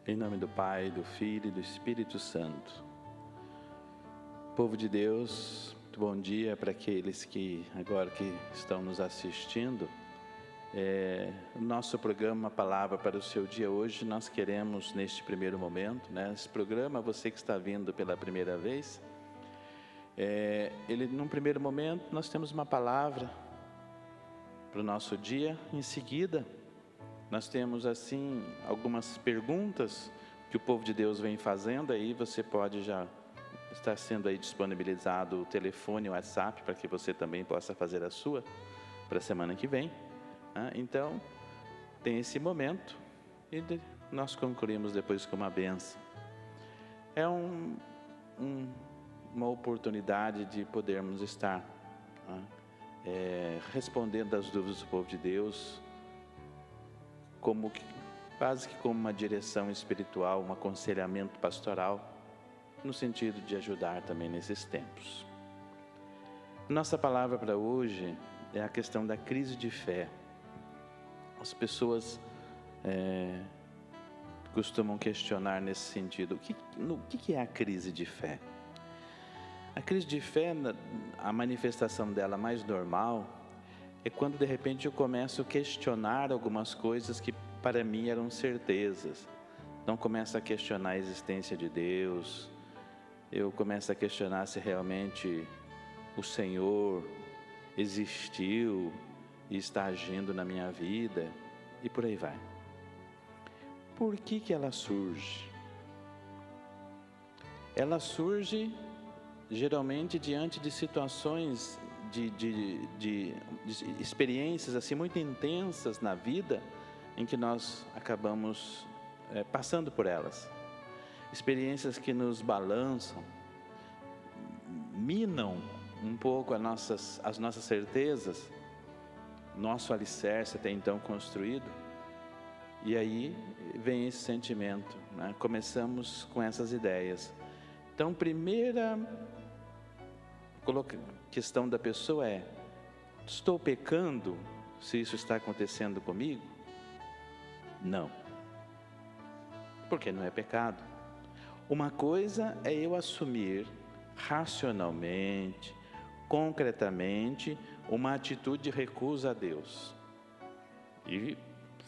Em nome do Pai, do Filho e do Espírito Santo. Povo de Deus, muito bom dia para aqueles que agora que estão nos assistindo. O nosso programa Palavra para o Seu Dia hoje, nós queremos neste primeiro momento, esse programa, você que está vindo pela primeira vez, num primeiro momento nós temos uma palavra para o nosso dia. Em seguida nós temos assim algumas perguntas que o povo de Deus vem fazendo. Aí você pode já estar sendo aí disponibilizado o telefone, o WhatsApp, para que você também possa fazer a sua para a semana que vem. Então tem esse momento e nós concluímos depois com uma bênção. É uma oportunidade de podermos estar respondendo às dúvidas do povo de Deus, quase que como uma direção espiritual, um aconselhamento pastoral, no sentido de ajudar também nesses tempos. Nossa palavra para hoje é a questão da crise de fé. As pessoas costumam questionar nesse sentido, o que é a crise de fé? A crise de fé, a manifestação dela mais normal, é quando de repente eu começo a questionar algumas coisas que para mim eram certezas. Então começo a questionar a existência de Deus, eu começo a questionar se realmente o Senhor existiu e está agindo na minha vida, e por aí vai. Por que ela surge? Ela surge geralmente diante de situações de experiências assim muito intensas na vida, em que nós acabamos passando por elas. Experiências que nos balançam, minam um pouco as nossas certezas, nosso alicerce até então construído. E aí vem esse sentimento, Começamos com essas ideias. Então, primeira questão da pessoa é: estou pecando se isso está acontecendo comigo? Não, porque não é pecado. Uma coisa é eu assumir racionalmente, concretamente, uma atitude de recusa a Deus e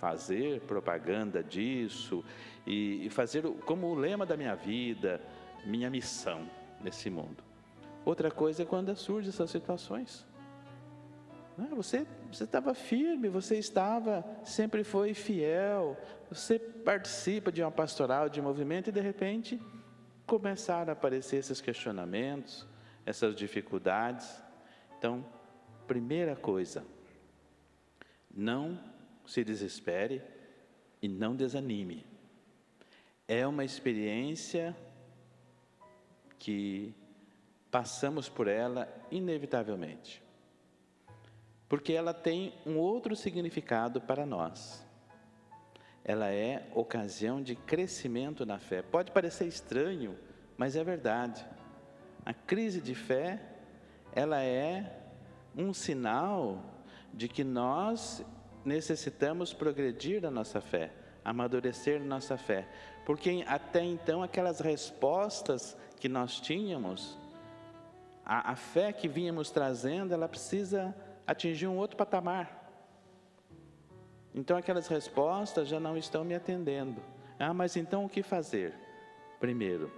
fazer propaganda disso e fazer como o lema da minha vida, minha missão nesse mundo. Outra coisa é quando surgem essas situações. Você estava firme, você sempre foi fiel, você participa de uma pastoral, de um movimento, e de repente começaram a aparecer esses questionamentos, essas dificuldades. Então, primeira coisa, não se desespere e não desanime. É uma experiência que passamos por ela inevitavelmente, porque ela tem um outro significado para nós. Ela é ocasião de crescimento na fé. Pode parecer estranho, mas é verdade. A crise de fé, ela é um sinal de que nós necessitamos progredir na nossa fé, amadurecer na nossa fé, porque até então aquelas respostas que nós tínhamos, a fé que vínhamos trazendo, ela precisa atingir um outro patamar. Então aquelas respostas já não estão me atendendo. Mas então o que fazer? Primeiro,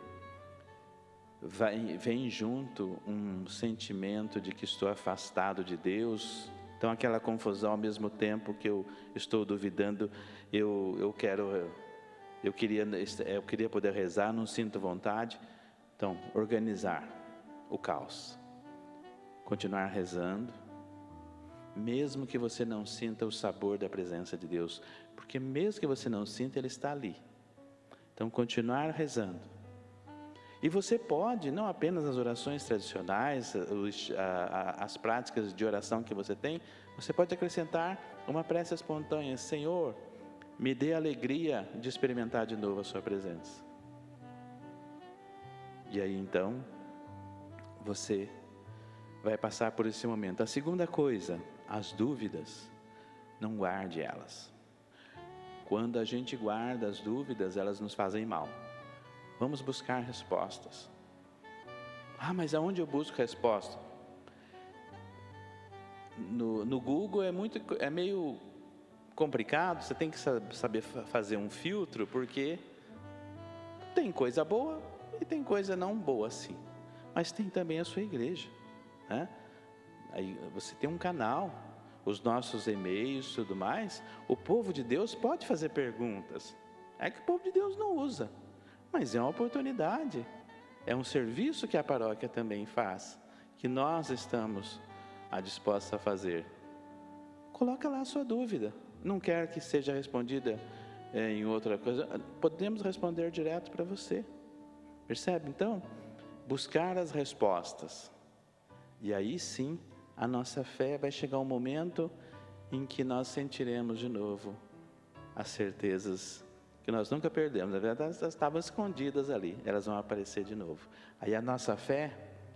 vem junto um sentimento de que estou afastado de Deus. Então aquela confusão, ao mesmo tempo que eu estou duvidando, eu queria poder rezar, não sinto vontade. Então, organizar o caos, continuar rezando, mesmo que você não sinta o sabor da presença de Deus, porque mesmo que você não sinta, Ele está ali. Então, continuar rezando. E você pode, não apenas as orações tradicionais, as práticas de oração que você tem, você pode acrescentar uma prece espontânea: Senhor, me dê a alegria de experimentar de novo a sua presença. E aí então, você vai passar por esse momento. A segunda coisa, as dúvidas, não guarde elas. quando a gente guarda as dúvidas, elas nos fazem mal. Vamos buscar respostas. Ah, mas aonde eu busco resposta? No Google é meio complicado, você tem que saber fazer um filtro, porque tem coisa boa e tem coisa não boa sim. Mas tem também a sua igreja, né? Aí você tem um canal, os nossos e-mails e tudo mais. O povo de Deus pode fazer perguntas. É que o povo de Deus não usa, mas é uma oportunidade. É um serviço que a paróquia também faz, que nós estamos dispostos a fazer. Coloca lá a sua dúvida. Não quer que seja respondida em outra coisa? Podemos responder direto para você. Percebe? Então, buscar as respostas. E aí sim, a nossa fé vai chegar um momento em que nós sentiremos de novo as certezas que nós nunca perdemos. Na verdade, elas estavam escondidas ali, elas vão aparecer de novo. Aí a nossa fé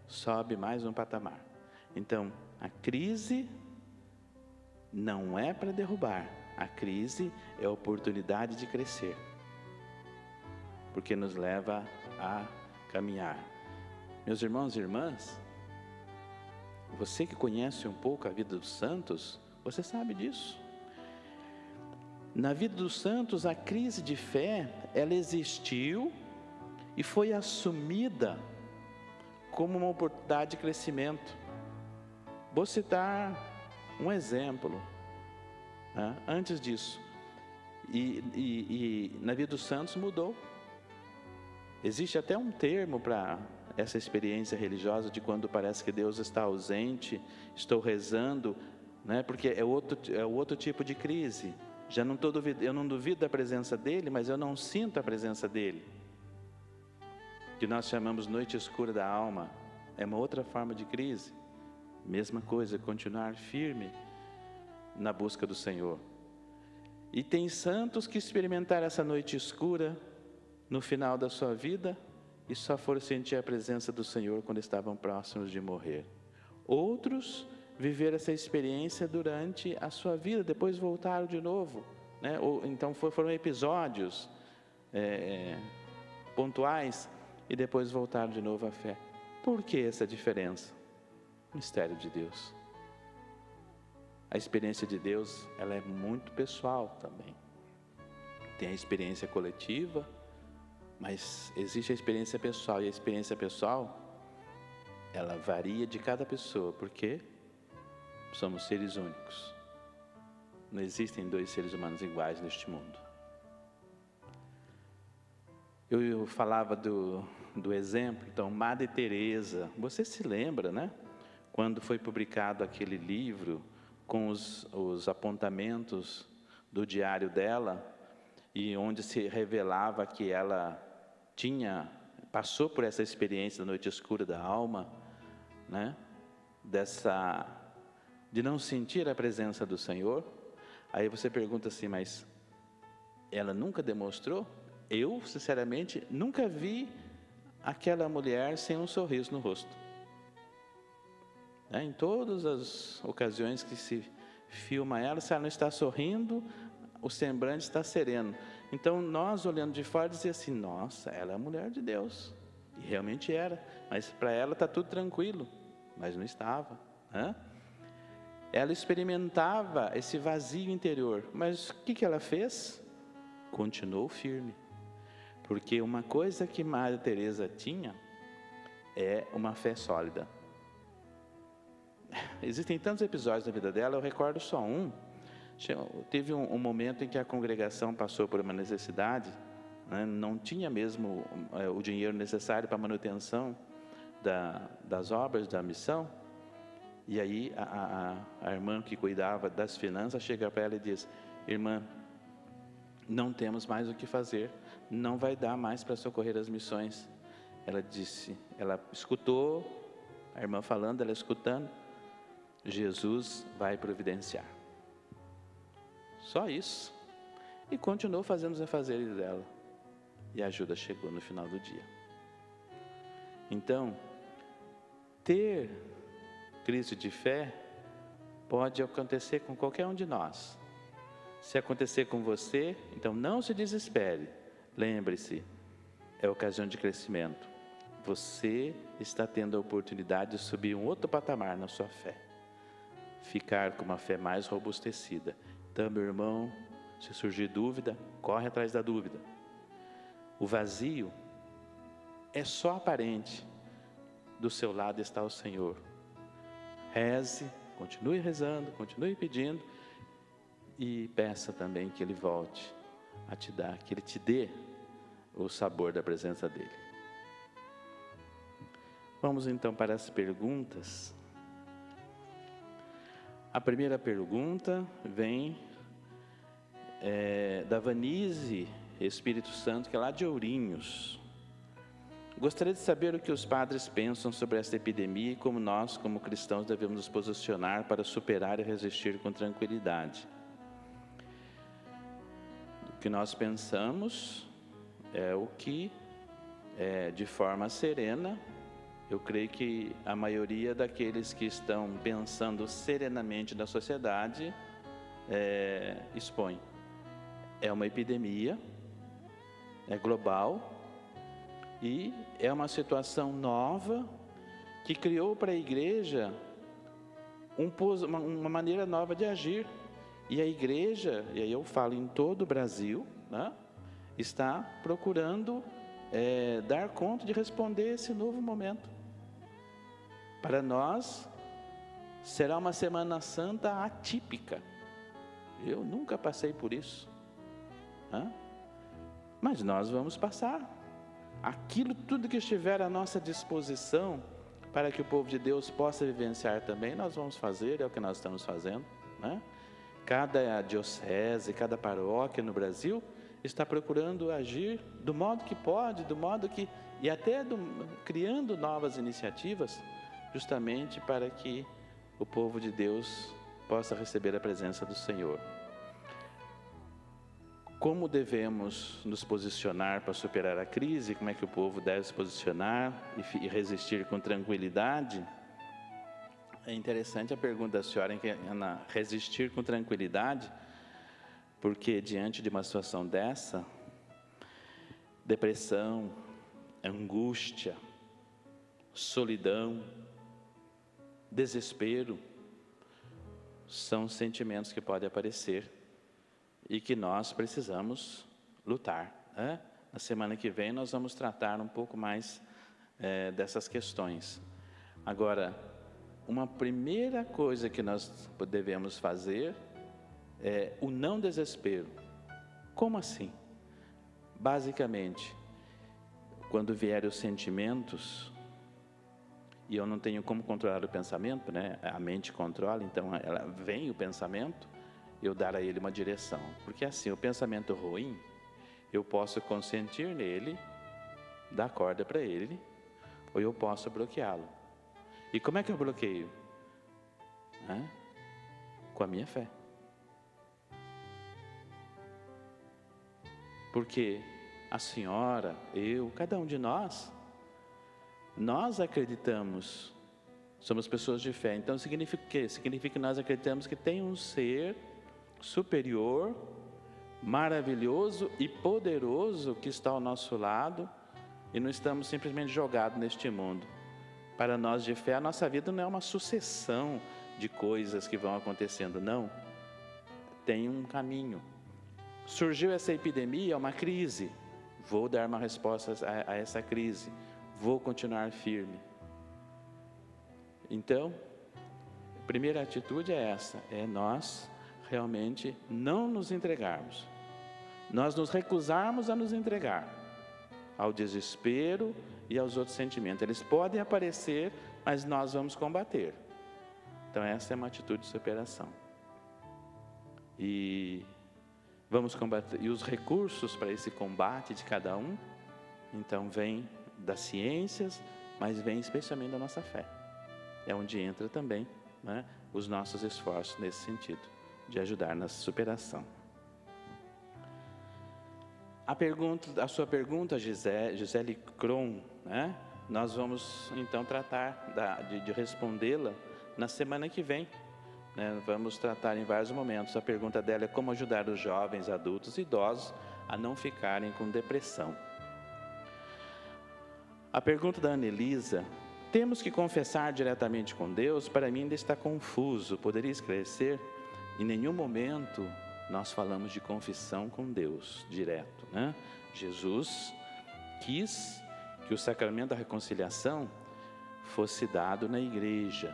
sobe mais um patamar. Então, a crise não é para derrubar, a crise é a oportunidade de crescer, porque nos leva a caminhar. Meus irmãos e irmãs, você que conhece um pouco a vida dos santos, você sabe disso. Na vida dos santos, a crise de fé, ela existiu e foi assumida como uma oportunidade de crescimento. Vou citar um exemplo, né? Antes disso, e na vida dos santos mudou. Existe até um termo para essa experiência religiosa de quando parece que Deus está ausente, estou rezando, né? Porque é outro tipo de crise. Eu não duvido da presença dele, mas eu não sinto a presença dele. Que nós chamamos noite escura da alma. É uma outra forma de crise. Mesma coisa, continuar firme na busca do Senhor. E tem santos que experimentaram essa noite escura no final da sua vida e só foram sentir a presença do Senhor quando estavam próximos de morrer. Outros viveram essa experiência durante a sua vida, depois voltaram de novo, né? Então foram episódios pontuais e depois voltaram de novo à fé. Por que essa diferença? Mistério de Deus. A experiência de Deus, ela é muito pessoal também. Tem a experiência coletiva, mas existe a experiência pessoal, e a experiência pessoal, ela varia de cada pessoa, porque somos seres únicos. Não existem dois seres humanos iguais neste mundo. Eu falava do exemplo, então, Madre Teresa, você se lembra, né? Quando foi publicado aquele livro com os apontamentos do diário dela, e onde se revelava que ela passou por essa experiência da noite escura da alma, né? De não sentir a presença do Senhor. Aí você pergunta assim, mas ela nunca demonstrou? Eu, sinceramente, nunca vi aquela mulher sem um sorriso no rosto. Em todas as ocasiões que se filma ela, se ela não está sorrindo, o semblante está sereno. Então nós, olhando de fora, dizia assim, nossa, ela é a mulher de Deus. E realmente era, mas para ela está tudo tranquilo, mas não estava, né? Ela experimentava esse vazio interior, mas o que ela fez? Continuou firme, porque uma coisa que Maria Teresa tinha é uma fé sólida. Existem tantos episódios da vida dela, eu recordo só um. Teve um momento em que a congregação passou por uma necessidade, né? Não tinha mesmo o dinheiro necessário para a manutenção das obras da missão. E aí a irmã que cuidava das finanças chega para ela e diz, irmã, não temos mais o que fazer, não vai dar mais para socorrer as missões. Ela escutou a irmã falando, ela escutando, Jesus vai providenciar. Só isso. E continuou fazendo os afazeres dela. E a ajuda chegou no final do dia. Então, ter crise de fé pode acontecer com qualquer um de nós. Se acontecer com você, então não se desespere. Lembre-se, é ocasião de crescimento. Você está tendo a oportunidade de subir um outro patamar na sua fé. Ficar com uma fé mais robustecida. Então, meu irmão, se surgir dúvida, corre atrás da dúvida. O vazio é só aparente. Do seu lado está o Senhor. Reze, continue rezando, continue pedindo e peça também que Ele volte a te dar, que Ele te dê o sabor da presença dEle. Vamos então para as perguntas. A primeira pergunta vem da Vanise Espírito Santo, que é lá de Ourinhos. Gostaria de saber o que os padres pensam sobre esta epidemia e como nós, como cristãos, devemos nos posicionar para superar e resistir com tranquilidade. O que nós pensamos é o que, de forma serena, eu creio que a maioria daqueles que estão pensando serenamente na sociedade expõe. É uma epidemia, é global e é uma situação nova que criou para a igreja uma maneira nova de agir. E a igreja, e aí eu falo em todo o Brasil, né, está procurando dar conta de responder esse novo momento. Para nós, será uma Semana Santa atípica. Eu nunca passei por isso. Mas nós vamos passar. Aquilo tudo que estiver à nossa disposição para que o povo de Deus possa vivenciar também, nós vamos fazer, é o que nós estamos fazendo, né? Cada diocese, cada paróquia no Brasil está procurando agir do modo que pode, do modo que, e até criando novas iniciativas, justamente para que o povo de Deus possa receber a presença do Senhor. Como devemos nos posicionar para superar a crise? Como é que o povo deve se posicionar e resistir com tranquilidade? É interessante a pergunta da senhora, Ana, resistir com tranquilidade, porque diante de uma situação dessa, depressão, angústia, solidão, desespero, são sentimentos que podem aparecer e que nós precisamos lutar, né? Na semana que vem nós vamos tratar um pouco mais dessas questões. Agora, uma primeira coisa que nós devemos fazer é o não desespero. Como assim? Basicamente, quando vierem os sentimentos, e eu não tenho como controlar o pensamento, né? A mente controla, então ela vem o pensamento, eu dar a ele uma direção. Porque assim, o pensamento ruim, eu posso consentir nele, dar corda para ele, ou eu posso bloqueá-lo. E como é que eu bloqueio? Com a minha fé. Porque a senhora, eu, cada um de nós acreditamos, somos pessoas de fé. Então significa o quê? Significa que nós acreditamos que tem um ser superior, maravilhoso e poderoso que está ao nosso lado e não estamos simplesmente jogados neste mundo. Para nós de fé, a nossa vida não é uma sucessão de coisas que vão acontecendo, não. Tem um caminho. Surgiu essa epidemia, uma crise. Vou dar uma resposta a essa crise. Vou continuar firme. Então, a primeira atitude é essa, é nós realmente não nos entregarmos. Nós nos recusarmos a nos entregar ao desespero e aos outros sentimentos. Eles podem aparecer, mas nós vamos combater. Então essa é uma atitude de superação. E vamos combater. E os recursos para esse combate de cada um, então vem das ciências, mas vem especialmente da nossa fé. É onde entra também, né, os nossos esforços nesse sentido, de ajudar na superação. A sua pergunta, Gisele Kron, né? Nós vamos então tratar de respondê-la na semana que vem, né? Vamos tratar em vários momentos. A pergunta dela é como ajudar os jovens, adultos e idosos a não ficarem com depressão. A pergunta da Anelisa: temos que confessar diretamente com Deus? Para mim ainda está confuso, poderia esclarecer? Em nenhum momento nós falamos de confissão com Deus direto, né? Jesus quis que o sacramento da reconciliação fosse dado na igreja.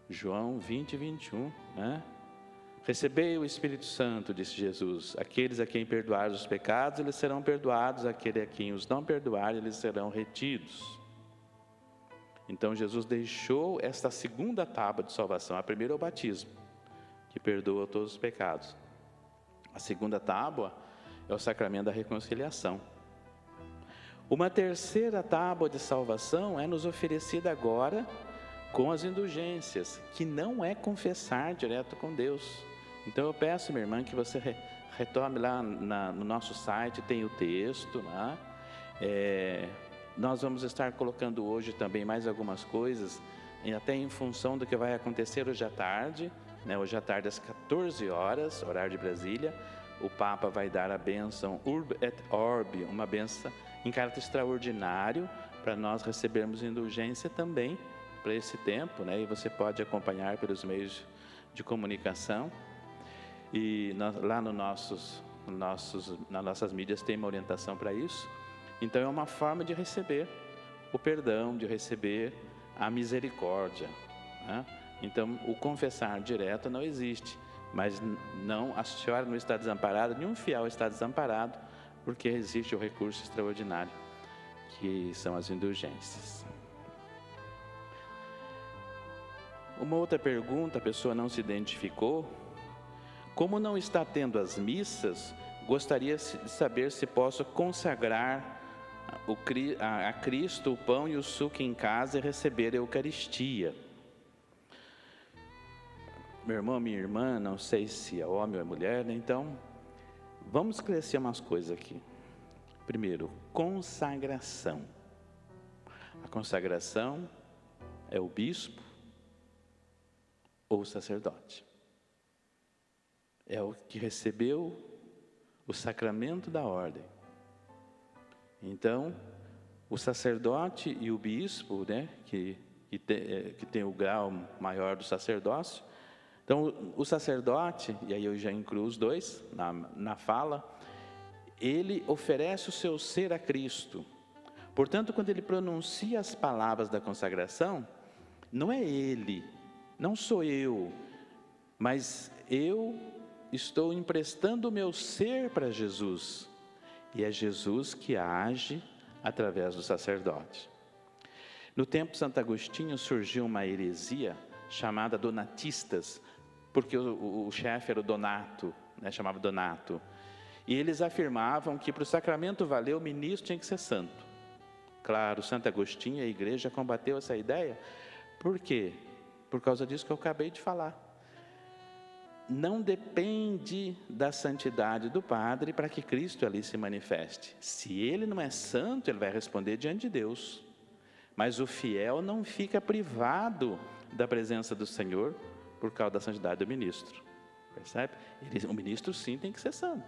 João 20, 21, né? Recebei o Espírito Santo, disse Jesus. Aqueles a quem perdoar os pecados, eles serão perdoados. Aqueles a quem os não perdoar, eles serão retidos. Então Jesus deixou esta segunda tábua de salvação. A primeira é o batismo, que perdoa todos os pecados. A segunda tábua é o sacramento da reconciliação. Uma terceira tábua de salvação é nos oferecida agora com as indulgências, que não é confessar direto com Deus. Então eu peço, minha irmã, que você retome lá no nosso site, tem o texto, né? Nós vamos estar colocando hoje também mais algumas coisas, até em função do que vai acontecer hoje à tarde, né? Hoje à tarde às 14 horas, horário de Brasília, o Papa vai dar a bênção Urbi et Orbi, uma bênção em caráter extraordinário, para nós recebermos indulgência também para esse tempo, né? E você pode acompanhar pelos meios de comunicação, e lá nas nossas mídias tem uma orientação para isso. Então é uma forma de receber o perdão, de receber a misericórdia, né? Então o confessar direto não existe, mas não, a senhora não está desamparada, nenhum fiel está desamparado, porque existe o recurso extraordinário, que são as indulgências. Uma outra pergunta, a pessoa não se identificou: como não está tendo as missas, gostaria de saber se posso consagrar a Cristo o pão e o suco em casa e receber a Eucaristia. Meu irmão, minha irmã, não sei se é homem ou é mulher, né? Então vamos esclarecer umas coisas aqui. Primeiro, consagração. A consagração é o bispo ou o sacerdote. É o que recebeu o sacramento da ordem. Então, o sacerdote e o bispo, né, que tem o grau maior do sacerdócio. Então, o sacerdote, e aí eu já incluo os dois na fala, ele oferece o seu ser a Cristo. Portanto, quando ele pronuncia as palavras da consagração, não é ele, não sou eu, mas eu estou emprestando o meu ser para Jesus. E é Jesus que age através do sacerdote. No tempo de Santo Agostinho surgiu uma heresia chamada donatistas, porque o chefe era o Donato, né, chamava Donato. E eles afirmavam que para o sacramento valer, o ministro tinha que ser santo. Claro, Santo Agostinho e a igreja combateu essa ideia. Por quê? Por causa disso que eu acabei de falar. Não depende da santidade do padre para que Cristo ali se manifeste. Se ele não é santo, ele vai responder diante de Deus. Mas o fiel não fica privado da presença do Senhor por causa da santidade do ministro. Percebe? O ministro sim tem que ser santo.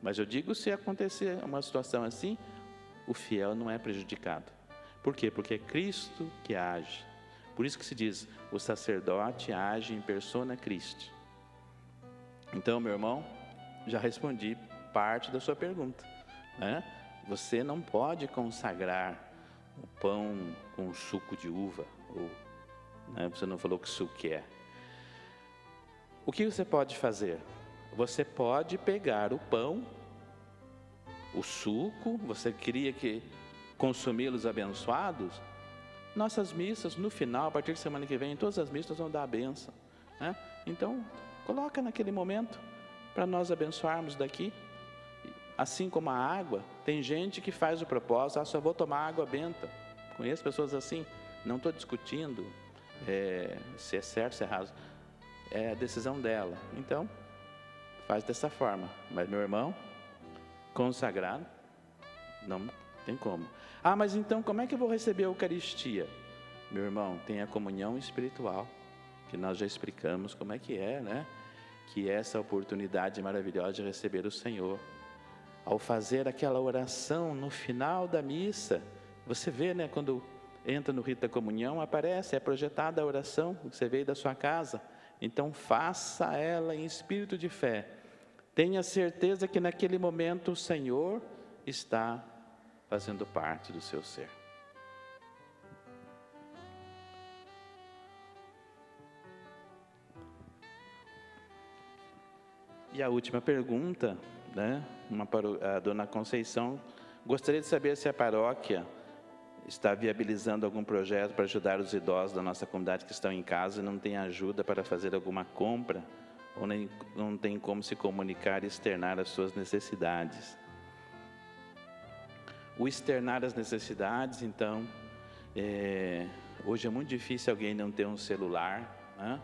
Mas eu digo, se acontecer uma situação assim, o fiel não é prejudicado. Por quê? Porque é Cristo que age. Por isso que se diz, o sacerdote age em persona Christi. Então, meu irmão, já respondi parte da sua pergunta, né? Você não pode consagrar o pão com suco de uva, ou, né, você não falou que suco é. O que você pode fazer? Você pode pegar o pão, o suco, você queria que consumi-los abençoados? Nossas missas, no final, a partir de semana que vem, todas as missas vão dar a bênção, né? Então, coloca naquele momento para nós abençoarmos daqui. Assim como a água, tem gente que faz o propósito, só vou tomar água benta. Conheço pessoas assim, não estou discutindo se é certo, se é errado. É a decisão dela. Então, faz dessa forma. Mas, meu irmão, consagrado, não tem como. Ah, mas então como é que eu vou receber a Eucaristia? Meu irmão, tem a comunhão espiritual. que nós já explicamos como é que é, né? Que é essa oportunidade maravilhosa de receber o Senhor. Ao fazer aquela oração no final da missa, você vê, né, quando entra no rito da comunhão, aparece, é projetada a oração, você veio da sua casa. Então faça ela em espírito de fé. Tenha certeza que naquele momento o Senhor está fazendo parte do seu ser. E a última pergunta, né, a dona Conceição, gostaria de saber se a paróquia está viabilizando algum projeto para ajudar os idosos da nossa comunidade que estão em casa e não tem ajuda para fazer alguma compra, ou nem, não tem como se comunicar e externar as suas necessidades. O externar as necessidades, então, hoje é muito difícil alguém não ter um celular, né?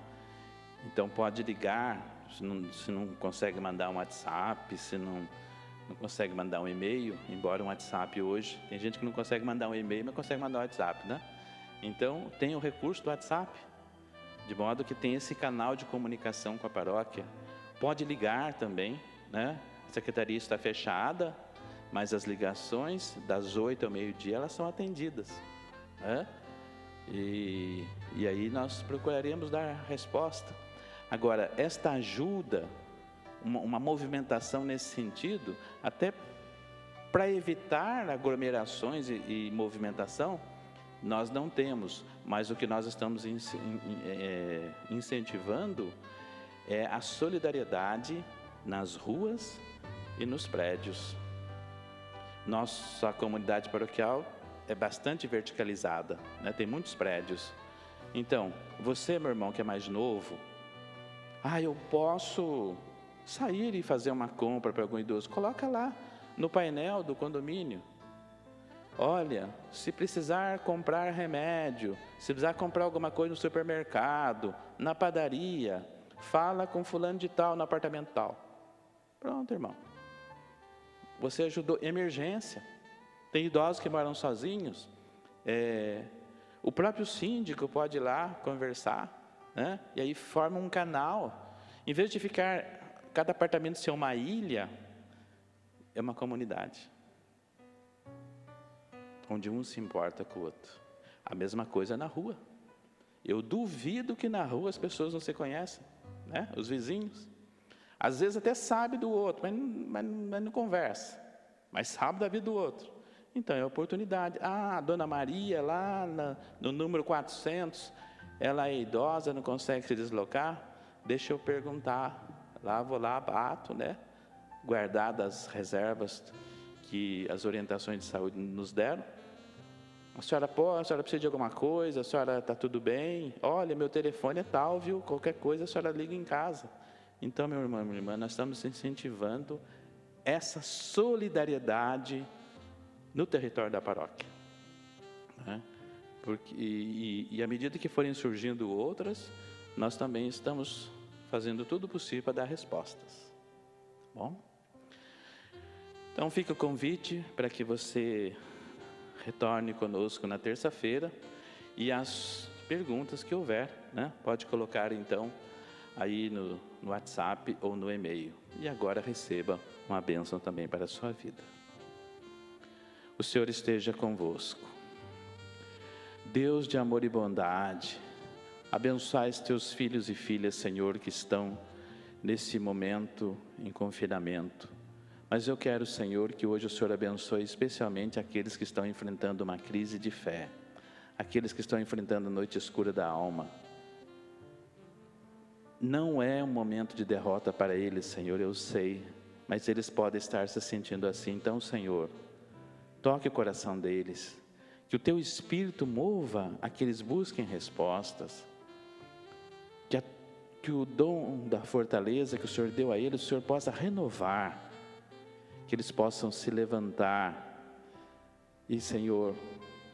Então pode ligar, se não consegue mandar um WhatsApp, se não consegue mandar um e-mail, embora um WhatsApp hoje, tem gente que não consegue mandar um e-mail, mas consegue mandar um WhatsApp, né? Então tem o recurso do WhatsApp, de modo que tem esse canal de comunicação com a paróquia. Pode ligar também, né? A secretaria está fechada, mas as ligações das 8 ao meio-dia, elas são atendidas, né? E aí nós procuraremos dar resposta. Agora, esta ajuda, uma movimentação nesse sentido, até para evitar aglomerações e movimentação, nós não temos, mas o que nós estamos incentivando é a solidariedade nas ruas e nos prédios. Nossa comunidade paroquial é bastante verticalizada, né? Tem muitos prédios. Então, você, meu irmão, que é mais novo, eu posso sair e fazer uma compra para algum idoso. Coloca lá no painel do condomínio. Olha, se precisar comprar remédio, se precisar comprar alguma coisa no supermercado, na padaria, fala com fulano de tal no apartamento tal. Pronto, irmão. Você ajudou. Emergência. Tem idosos que moram sozinhos. O próprio síndico pode ir lá conversar, né? E aí forma um canal. Em vez de ficar cada apartamento ser uma ilha, é uma comunidade, onde um se importa com o outro. A mesma coisa na rua. Eu duvido que na rua as pessoas não se conhecem, né? Os vizinhos. Às vezes até sabe do outro, mas não conversa. Mas sabe da vida do outro. Então é oportunidade. A dona Maria lá no número 400, ela é idosa, não consegue se deslocar. Deixa eu perguntar. Lá vou lá, bato, né? Guardadas as reservas que as orientações de saúde nos deram. A senhora precisa de alguma coisa? A senhora está tudo bem? Olha, meu telefone é tal, viu? Qualquer coisa a senhora liga em casa. Então, meu irmão, minha irmã, nós estamos incentivando essa solidariedade no território da paróquia, né? E à medida que forem surgindo outras, nós também estamos fazendo tudo possível para dar respostas. Bom? Então fica o convite para que você retorne conosco na terça-feira e as perguntas que houver, né? Pode colocar então aí no WhatsApp ou no e-mail. E agora receba uma bênção também para a sua vida. O Senhor esteja convosco. Deus de amor e bondade, abençoai os teus filhos e filhas, Senhor, que estão nesse momento em confinamento. Mas eu quero, Senhor, que hoje o Senhor abençoe especialmente aqueles que estão enfrentando uma crise de fé, aqueles que estão enfrentando a noite escura da alma. Não é um momento de derrota para eles, Senhor, eu sei, mas eles podem estar se sentindo assim. Então, Senhor, toque o coração deles, que o Teu Espírito mova a que eles busquem respostas, que o dom da fortaleza que o Senhor deu a eles, o Senhor possa renovar, que eles possam se levantar e, Senhor,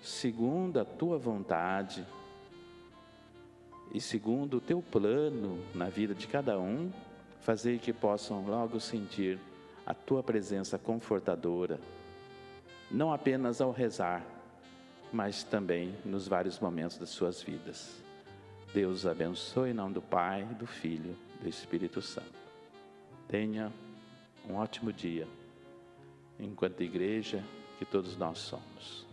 segundo a Tua vontade e segundo o Teu plano na vida de cada um, fazer que possam logo sentir a Tua presença confortadora, não apenas ao rezar, mas também nos vários momentos das suas vidas. Deus abençoe em nome do Pai, do Filho e do Espírito Santo. Tenha um ótimo dia, enquanto igreja que todos nós somos.